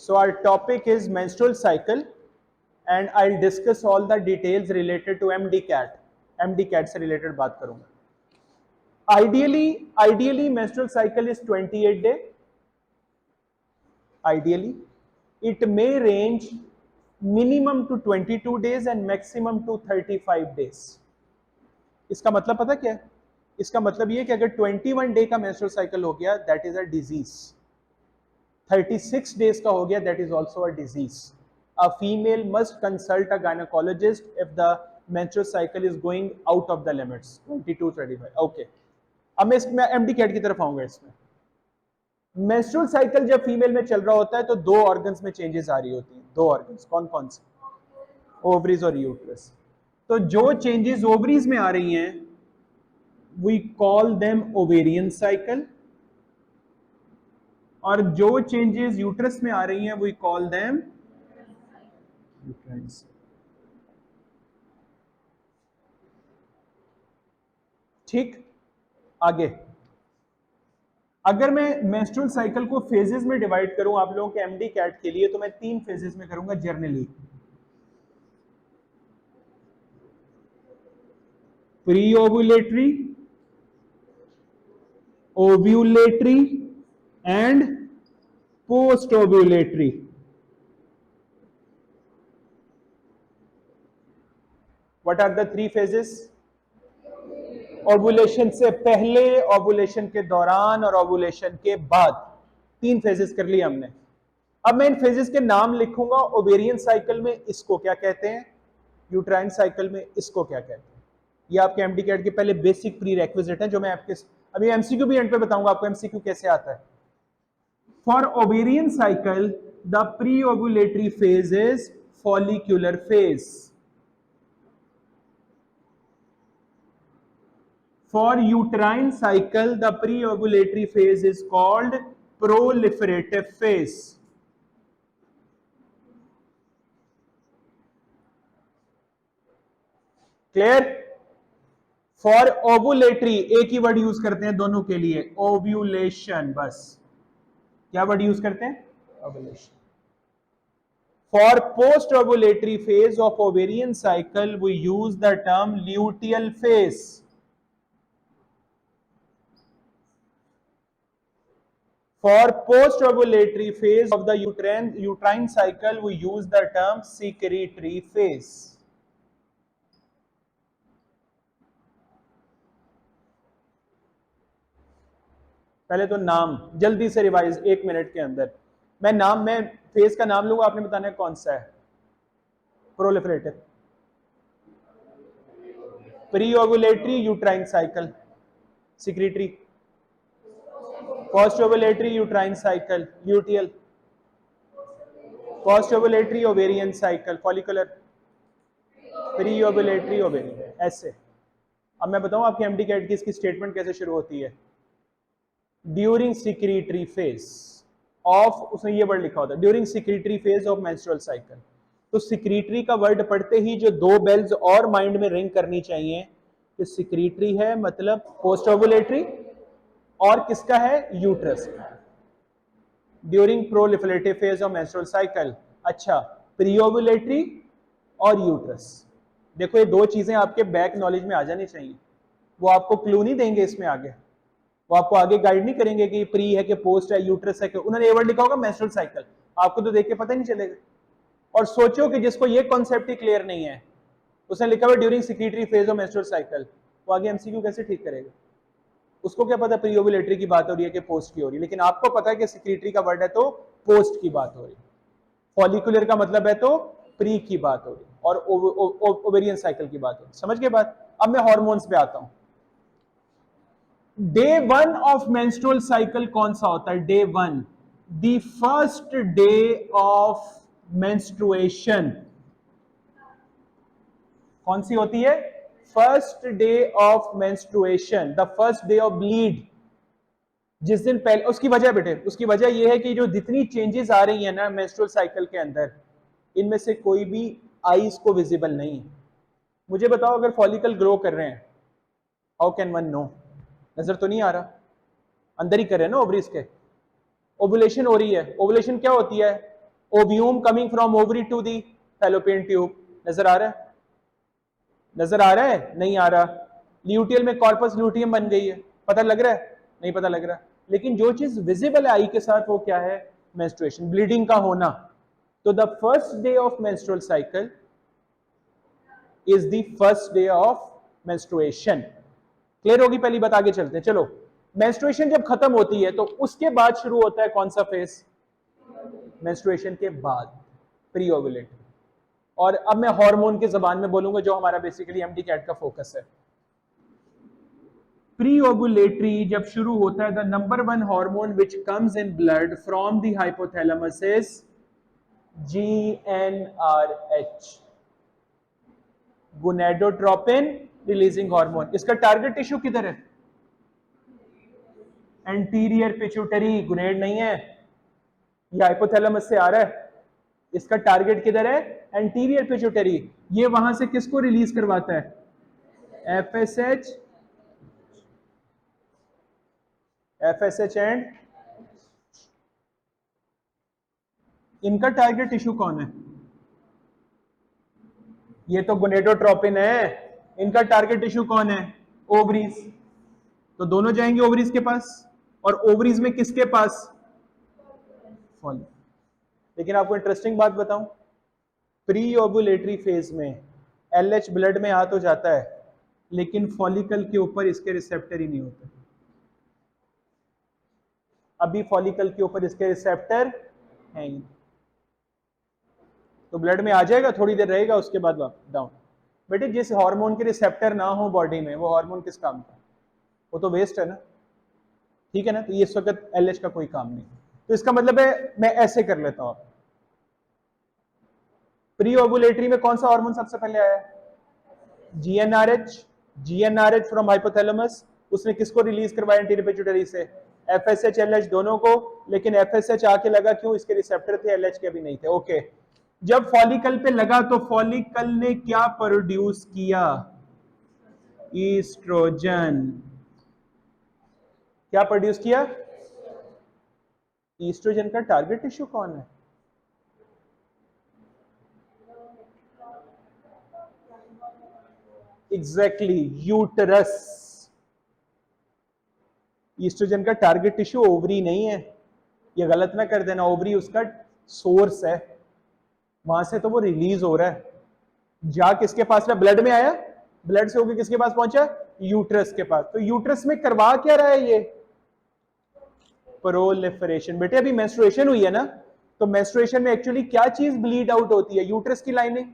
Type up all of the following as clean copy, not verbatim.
So our topic is menstrual cycle and I'll discuss all the details related to MDCAT. MDCAT से related बात करूंगा. Ideally menstrual cycle is 28 day. Ideally, it may range minimum to 22 days and maximum to 35 days. इसका मतलब पता क्या है? इसका मतलब ये कि अगर 21 डे का मेंस्ट्रुअल साइकिल हो गया that is a disease, 36 days का हो गया that is also a disease. A female must consult a gynaecologist if the menstrual cycle is going out of the limits 22 35. Okay, अब मैं इसमें एमडी कैट की तरफ आऊंगा. इसमें मेंस्ट्रुअल साइकिल जब फीमेल में चल रहा होता है तो दो ऑर्गन्स में चेंजेस आ रही होती हैं. दो ऑर्गन्स कौन कौन से? ओवरीज और यूट्रस. तो जो चेंजेस ओवरीज में आ रही हैं we call them ovarian cycle और जो चेंजेस यूट्रस में आ रही हैं we call them uterine. ठीक, आगे अगर मैं मेंस्ट्रुअल साइकिल को फेजेस में डिवाइड करूं आप लोगों के एमडी कैट के लिए तो मैं 3 फेजेस में करूंगा generally. Pre ovulatory, ovulatory and post ovulatory. What are the 3 phases? Ovulation से पहले, ओवुलेशन के दौरान और ओवुलेशन के बाद. 3 फेजेस कर लिए हमने. अब मैं इन फेजेस के नाम लिखूंगा. ओवेरियन साइकिल में इसको क्या कहते हैं, यूट्राइन साइकिल में इसको क्या कहते हैं. ये आपके एमडी कैट के पहले बेसिक प्री रेक्विजिट है जो मैं आपके अभी एमसीक्यू भी एंड पे बताऊंगा आपको एमसीक्यू कैसे आता है. For ovarian cycle the pre ovulatory phase is follicular phase. For uterine cycle, the pre-ovulatory phase is called proliferative phase. Clear? For ovulatory एक ही वर्ड यूज करते हैं दोनों के लिए, ovulation. बस क्या वर्ड यूज करते हैं? Ovulation. For post-ovulatory phase of ovarian cycle, we use the term luteal phase. For post-ovulatory phase of the uterine cycle, we use the term secretory phase. पहले तो नाम जल्दी से रिवाइज 1 मिनट के अंदर. मैं फेज का नाम लूंगा, आपने बताना है कौन सा है. Proliferative, pre ovulatory uterine cycle, secretory, post ovulatory uterine cycle luteal, post ovulatory ovarian cycle follicular, pre ovulatory ovarian. ऐसे. अब मैं बताऊं आपकी एमडी कैट की इसकी स्टेटमेंट कैसे शुरू होती है. ड्यूरिंग सिक्रीटरी फेज ऑफ, उसने ये वर्ड लिखा होता है during secretory phase of menstrual cycle. तो सिक्रीटरी का वर्ड पढ़ते ही जो 2 बेल्स और माइंड में रिंग करनी चाहिए कि सिक्रीटरी है मतलब पोस्ट ओवुलेटरी और किसका है, uterus. During proliferative phase of menstrual cycle. अच्छा, प्री ओवुलेटरी और यूट्रस. देखो ये 2 चीजें आपके बैक नॉलेज में आ जानी चाहिए. वो आपको क्लू नहीं देंगे इसमें आगे, वो आपको आगे गाइड नहीं करेंगे कि प्री है कि पोस्ट है यूट्रस है कि. उन्होंने ये वर्ड लिखा होगा मेंस्ट्रुअल साइकिल, आपको तो देख के पता ही नहीं चलेगा. और सोचो कि जिसको ये कॉन्सेप्ट ही क्लियर नहीं है, उसने लिखा हुआ during secretory phase of menstrual cycle, वो आगे एमसीक्यू कैसे ठीक करेगा. उसको क्या पता प्री ओवुलेटरी की बात हो रही है कि पोस्ट की हो रही है. लेकिन आपको पता है कि सिक्रीटरी का वर्ड है तो पोस्ट की बात हो रही है, फॉलिकुलर का मतलब है तो प्री की बात हो रही है और ओवेरियन साइकिल की बात हो रही है. समझ के बात. अब मैं हार्मोन्स पे आता हूं. डे 1 ऑफ मेंस्ट्रुअल साइकिल कौन सा होता है? Day 1, the first day of menstruation कौन सी होती है? First day of menstruation, the first day of bleed. जिस दिन पहले, उसकी वजह बेटे, उसकी वजह यह है कि जो जितनी चेंजेस आ रही है ना मेंस्ट्रुअल साइकिल के अंदर, इनमें से कोई भी आईज को विजिबल नहीं. मुझे बताओ अगर फॉलिकल ग्रो कर रहे हैं, हाउ कैन वन नो? नजर तो नहीं आ रहा, अंदर ही कर रहे हैं ना ओवरीज के. ओवुलेशन हो रही है. ओवुलेशन क्या होती है? Ovum coming from ovary to the fallopian tube, नजर आ रहा है? नजर आ रहा है? नहीं आ रहा? ल्यूटियल में कॉर्पस ल्यूटियम बन गई है, पता लग रहा है? नहीं पता लग रहा, लेकिन जो चीज विजिबल है आई के साथ वो क्या है? मेंस्ट्रुएशन, ब्लीडिंग का होना। तो the first day of menstrual cycle is the first day of menstruation. Clear होगी पहली बात? आगे चलते हैं, चलो। मेंस्ट्रुएशन जब खत्म होती है तो उसके बाद शुरू होता है कौन सा फेज? मेंस्ट्रुएशन के बाद प्री ओव्यूलेटरी। और अब मैं हार्मोन की जबान में बोलूंगा जो हमारा बेसिकली एमडी कैट का फोकस है। प्री ओव्यूलेटरी जब शुरू होता है, the number one hormone which comes in blood from the hypothalamus is GnRH, gonadotropin releasing hormone. इसका टारगेट टिश्यू किधर है? एंटीरियर पिट्यूटरी, गुनेड नहीं है, ये हाइपोथैलेमस से आ रहा है। इसका टारगेट किधर है? Anterior pituitary. ये वहां से किसको रिलीज करवाता है? FSH, FSH एंड इनका टारगेट टिश्यू कौन है? ये तो गोनेडोट्रोपिन है, इनका टारगेट टिश्यू कौन है? ओवरीज। तो दोनों जाएंगे ओवरीज के पास, और ओवरीज में किसके पास? फॉलिक। लेकिन आपको इंटरेस्टिंग बात बताऊं, प्री ओव्यूलेटरी फेज में LH ब्लड में आ तो जाता है, लेकिन फॉलिकल के ऊपर इसके रिसेप्टर ही नहीं होते। अभी फॉलिकल के ऊपर इसके रिसेप्टर हैं, तो ब्लड में आ जाएगा, थोड़ी देर रहेगा, उसके बाद डाउन। बेटे जिस हार्मोन के रिसेप्टर ना हो बॉडी में, वो हार्मोन किस काम का? वो तो वेस्ट है ना, ठीक है ना? तो ये इस वक्त LH का कोई काम नहीं। तो इसका मतलब है, मैं ऐसे कर लेता हूं, प्री ओव्यूलेटरी में कौन सा हार्मोन सबसे पहले आया? GnRH। GnRH फ्रॉम हाइपोथैलेमस, उसने किसको रिलीज करवाया एंटीरियर पिट्यूटरी से? FSH LH दोनों को। लेकिन FSH आके लगा क्यों? इसके रिसेप्टर थे, LH के भी नहीं थे। ओके, जब फॉलिकल पे लगा तो फॉलिकल ने क्या प्रोड्यूस किया? ईस्ट्रोजन। क्या प्रोड्यूस किया? ईस्ट्रोजन का टारगेट टिश्यू कौन है? Exactly, uterus. ईस्ट्रोजन का टारगेट टिश्यू ओवरी नहीं है, ये गलत ना कर देना, ओवरी उसका सोर्स है, वहां से तो वो रिलीज हो रहा है। जा किसके पास रहा? ब्लड में आया, ब्लड से होकर किसके पास पहुंचा? यूट्रस के पास। तो यूट्रस में करवा क्या रहा है ये? प्रोलिफरेशन। बेटे अभी मेंस्ट्रुएशन हुई है ना, तो मेंस्ट्रुएशन में एक्चुअली क्या चीज ब्लीड आउट होती है? यूट्रस की लाइनिंग।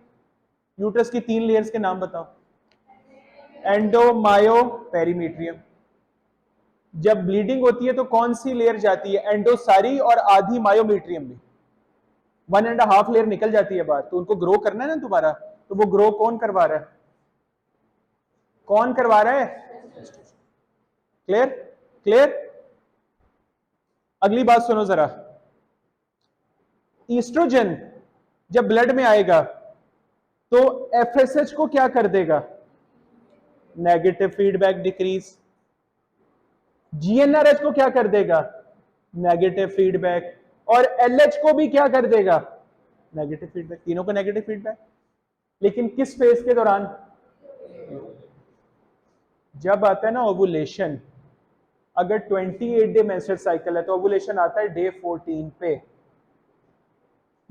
यूट्रस की 3 लेयर्स के नाम बताओ। एंडो, मायो, पेरीमीट्रियम। जब ब्लीडिंग होती है तो कौन सी लेयर जाती है? एंडो सारी, और आधी मायोमीट्रियम भी, 1.5 लेयर निकल जाती है बाहर। तो उनको ग्रो करना है ना दोबारा, तो वो ग्रो कौन करवा रहा है? कौन करवा रहा है? क्लियर? क्लियर? अगली बात सुनो जरा, ईस्ट्रोजन जब ब्लड में आएगा तो FSH को क्या कर देगा? Negative feedback decrease. GnRH को क्या कर देगा? Negative feedback. और LH को भी क्या कर देगा? Negative feedback. तीनों को नेगेटिव फीडबैक, लेकिन किस फेज के दौरान? जब आता है ना ओवुलेशन, अगर 28 डे मेंस्ट्रुअल साइकिल है तो ओवुलेशन आता है डे 14 पे,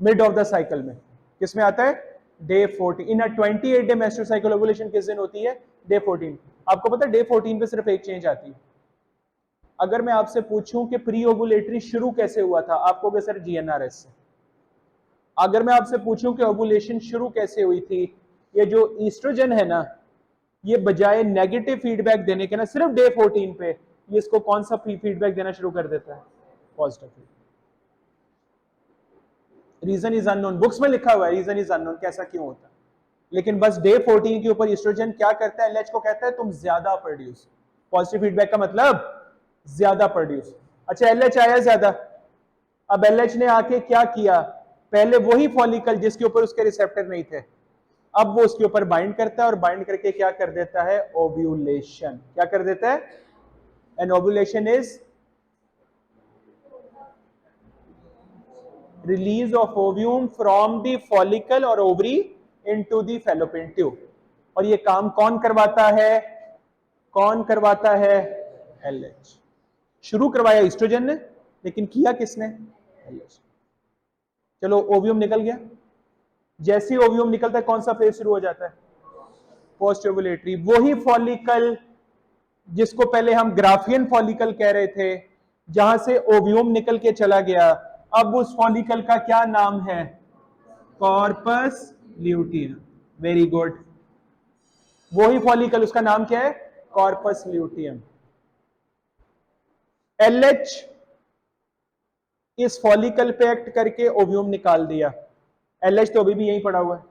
मिड ऑफ द साइकिल में। किस में आता है? डे 14। इन 28 डे मेंस्ट्रुअल साइकिल ओवुलेशन किस दिन होती है? डे 14। आपको पता है डे 14 पे सिर्फ एक चेंज आती है। अगर मैं आपसे पूछूं कि प्री ओवुलेटरी शुरू कैसे हुआ था, आपको कहोगे सर GnRH से। अगर मैं आपसे पूछूं कि ओवुलेशन शुरू कैसे हुई थी, ये जो ईस्ट्रोजन है ना, ये बजाय नेगेटिव फीडबैक देने के ना सिर्फ डे 14 पे ये इसको कौन सा फीडबैक देना शुरू कर देता है? Positive feedback. Reason is unknown, books में लिखा हुआ है रीजन इज अननोन, कैसा क्यों होता है। लेकिन बस डे 14 के ऊपर ईस्ट्रोजन क्या करता है? LH को कहता है तुम ज्यादा प्रोड्यूस। पॉजिटिव फीडबैक का मतलब ज्यादा प्रोड्यूस। अच्छा, LH आया ज्यादा, अब LH ने आके क्या किया? पहले वही फॉलिकल जिसके ऊपर उसके रिसेप्टर नहीं थे, अब वो उसके ऊपर बाइंड करता है, और बाइंड करके क्या कर देता है? ओव्यूलेशन। क्या कर देता है? An ovulation is release of ovum from the follicle और ovary into the fallopian tube. और ये काम कौन करवाता है? कौन करवाता है? एलएच। शुरू करवाया ईस्ट्रोजन ने, लेकिन किया किसने? एलएच। चलो ओव्यूम निकल गया। जैसे ही ओव्यूम निकलता है कौन सा फेज शुरू हो जाता है? Post ovulatory. वही फॉलिकल जिसको पहले हम ग्राफियन फॉलिकल कह रहे थे, जहां से ओव्यूम निकल के चला गया, अब उस फॉलिकल का क्या नाम है? Corpus luteum. Very good. वही फॉलिकल, उसका नाम क्या है? Corpus luteum. एलएच इस फॉलिकल पे एक्ट करके ओव्यूम निकाल दिया। एलएच तो अभी भी यहीं पड़ा हुआ है,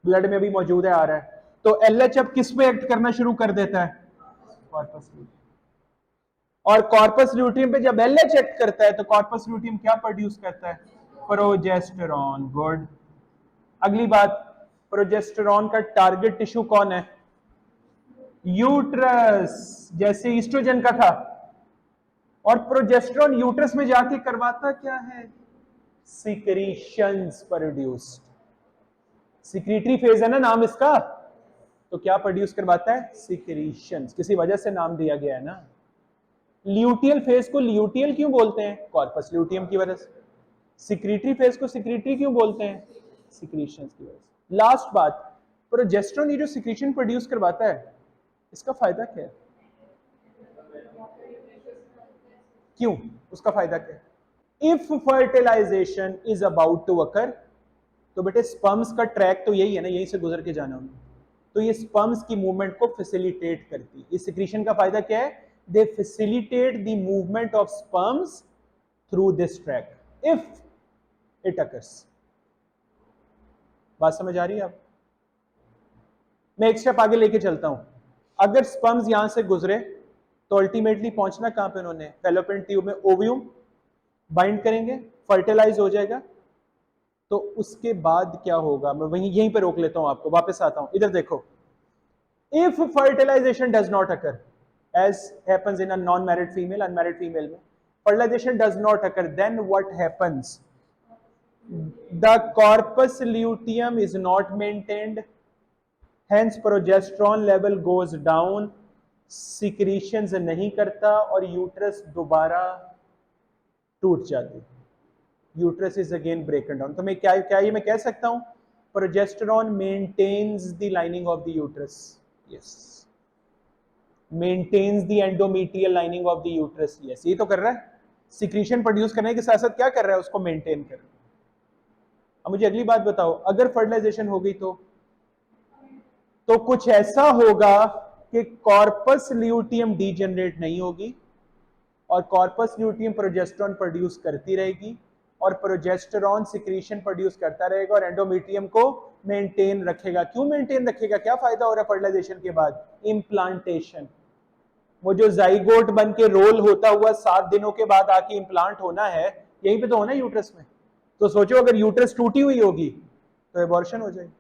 ब्लड में भी मौजूद है, आ रहा है। तो एलएच अब किस पे एक्ट करना शुरू कर देता है? Corpus luteum. और कॉर्पस ल्यूटियम पे जब एलएच एक्ट करता है तो कॉर्पस ल्यूटियम क्या प्रोड्यूस करता है? प्रोजेस्टेरॉन। गुड। अगली बात, प्रोजेस्टेरॉन का टारगेट टिश्यू कौन है? यूट्रस, जैसे ईस्ट्रोजन का था। और प्रोजेस्टेरॉन यूट्रस में जाके करवाता क्या है? Secretions produced. सिक्रीटरी फेज है ना नाम इसका, तो क्या प्रोड्यूस करवाता है? सिक्रीशंस। किसी वजह से नाम दिया गया है ना। ल्यूटियल फेज को ल्यूटियल क्यों बोलते हैं? कॉर्पस ल्यूटियम की वजह से। सिक्रीटरी फेज को सिक्रीटरी क्यों बोलते हैं? सिक्रीशंस की वजह से। लास्ट बात, प्रोजेस्टेरॉन ये जो सिक्रीशन प्रोड्यूस करवाता है, इसका फायदा क्या है? क्यों? उसका फायदा क्या है? If fertilization is about to occur, तो बेटे स्पर्म्स का ट्रैक तो यही है ना, यहीं से गुजर के जाना उन्हें। तो ये स्पर्म्स की मूवमेंट को फैसिलिटेट करती है। इस सिक्रीशन का फायदा क्या है? They facilitate the movement of sperms through this track if it occurs. बात समझ आ रही है आप? मैं एक स्टेप आगे लेके चलता हूं। अगर स्पर्म्स यहां से गुजरे तो अल्टीमेटली पहुंचना कहां पे उन्होंने? फैलोपियन ट्यूब में। ओव्यूम बाइंड करेंगे, फर्टिलाइज हो जाएगा। तो उसके बाद क्या होगा? मैं वहीं यहीं पे रोक लेता हूं, आपको वापस आता हूं। इधर देखो, if fertilization does not occur as happens in a non-married female, unmarried female में fertilization does not occur, then what happens? The corpus luteum is not maintained, hence progesterone level goes down, secretions नहीं करता और uterus दोबारा टूट जाती। Uterus is again broken down. तो मैं क्या क्या ये मैं कह सकता हूं? Progesterone maintains the lining of the uterus. Yes, maintains the endometrial lining of the uterus. Yes, ये तो कर रहा है। सिक्रीशन प्रोड्यूस करने के साथ साथ क्या कर रहा है? उसको मेंटेन कर रहा है। अब मुझे अगली बात बताओ, अगर फर्टिलाइजेशन हो गई तो कुछ ऐसा होगा कि कॉर्पस ल्यूटियम डीजनरेट नहीं होगी और कॉर्पस ल्यूटियम प्रोजेस्टेरॉन प्रोड्यूस करती रहेगी और प्रोजेस्टेरॉन सिक्रीशन प्रोड्यूस करता रहेगा और एंडोमेट्रियम को मेंटेन रखेगा। क्यों मेंटेन रखेगा? क्या फायदा हो रहा है फर्टिलाइजेशन के बाद? इम्प्लांटेशन। वो जो जाइगोट बन के रोल होता हुआ 7 दिनों के बाद आके इम्प्लांट होना है, यहीं पे तो होना है यूट्रस में। तो सोचो अगर यूट्रस टूटी हुई होगी तो एबॉर्शन हो जाएगी,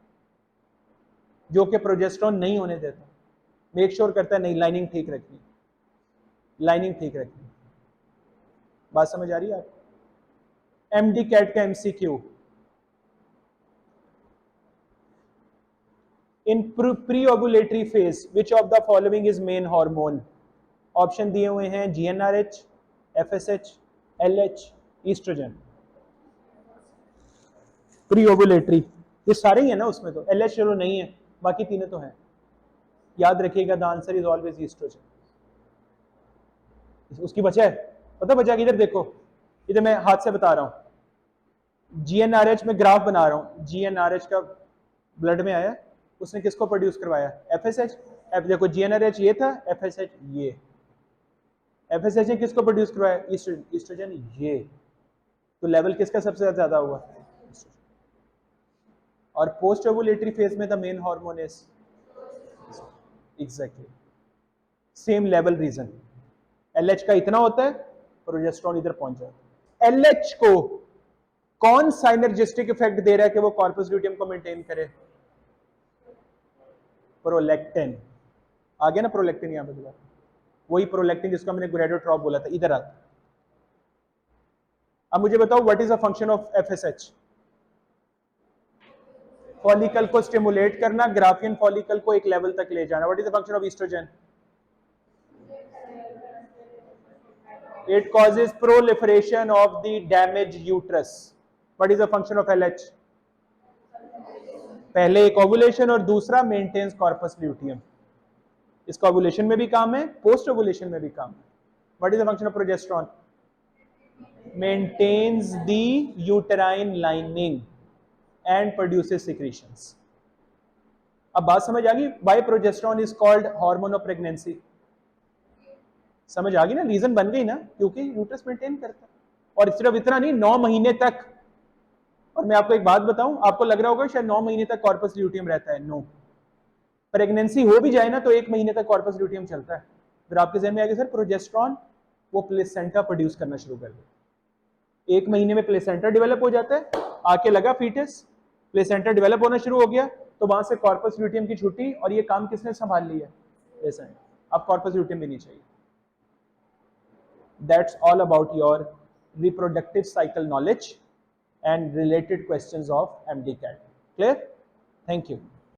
जो कि प्रोजेस्टेरॉन नहीं होने देता। मेक श्योर करता है नहीं, लाइनिंग ठीक रखनी, लाइनिंग ठीक रखनी। बात समझ आ रही है आपको? एमडी कैट का MCQ, in pre ovulatory phase which of the following is main hormone? Option दिए हुए हैं GnRH, FSH, LH, oestrogen. Pre ovulatory ये सारे ही है ना उसमें, तो एलएच चलो नहीं है, बाकी तीनों तो हैं। याद रखिएगा the answer is always oestrogen. उसकी बचा है, पता बचा कि इधर देखो, इधर मैं हाथ से बता रहा हूं, जीएनआरएच में ग्राफ बना रहा हूं। जीएनआरएच का ब्लड में आया, उसने किसको प्रोड्यूस करवाया? एफएसएच। एफ देखो जीएनआरएच ये था, एफएसएच ये। एफएसएच ने किसको प्रोड्यूस करवाया? ईस्ट्रोजन ये। तो लेवल किसका सबसे ज्यादा हुआ? और पोस्ट ओवुलेटरी फेज में the main hormone is exactly same level reason. LH का इतना होता है, प्रोजेस्टेरॉन इधर पहुंच जाता है। एलएच को कौन साइनर्जिस्टिक इफेक्ट दे रहा है कि वो कॉर्पस ल्यूटियम को मेंटेन करे? प्रोलैक्टिन। आ गया ना प्रोलैक्टिन यहां पे दोबारा, वही प्रोलैक्टिन जिसका मैंने गोनाडोट्रॉप बोला था, इधर आता। अब मुझे बताओ what is the function of FSH? Follicle को स्टिमुलेट करना, ग्राफियन फॉलिकल को एक लेवल तक ले जाना. What is the function of oestrogen? It causes proliferation of the damaged uterus. What is the function of LH? पहले एक ओवुलेशन और दूसरा मेंटेन्स कॉर्पस ल्यूटियम. इसका ओवुलेशन में भी काम है, पोस्ट ओवुलेशन में भी काम है. What is the function of progesterone? Maintains the uterine lining and produces secretions. अब बात समझ आ गई? Why progesterone is called hormone of pregnancy? समझ आ गई ना? रीजन बन गई ना, क्योंकि यूट्रस मेंटेन करता है. और सिर्फ इतना नहीं, 9 महीने तक. और मैं आपको एक बात बताऊं, आपको लग रहा होगा शायद 9 महीने तक कॉर्पस ल्यूटियम रहता है. नो, प्रेगनेंसी हो भी जाए ना तो 1 महीने तक कॉर्पस ल्यूटियम चलता है. फिर आपके जहन में आ गया सर प्रोजेस्टेरॉन वो प्लेसेंटा प्रोड्यूस करना शुरू कर दे. 1 महीने में प्लेसेंटा डेवलप हो जाता है, आके लगा फीटस, प्लेसेंटा डेवलप होना शुरू हो गया, तो वहां से कॉर्पस ल्यूटियम की छुट्टी. और ये काम किसने संभाल लिया? प्लेसेंटा. अब कॉर्पस ल्यूटियम भी नहीं चाहिए. That's all about your reproductive cycle knowledge and related questions of MDCAT. Clear? Thank you.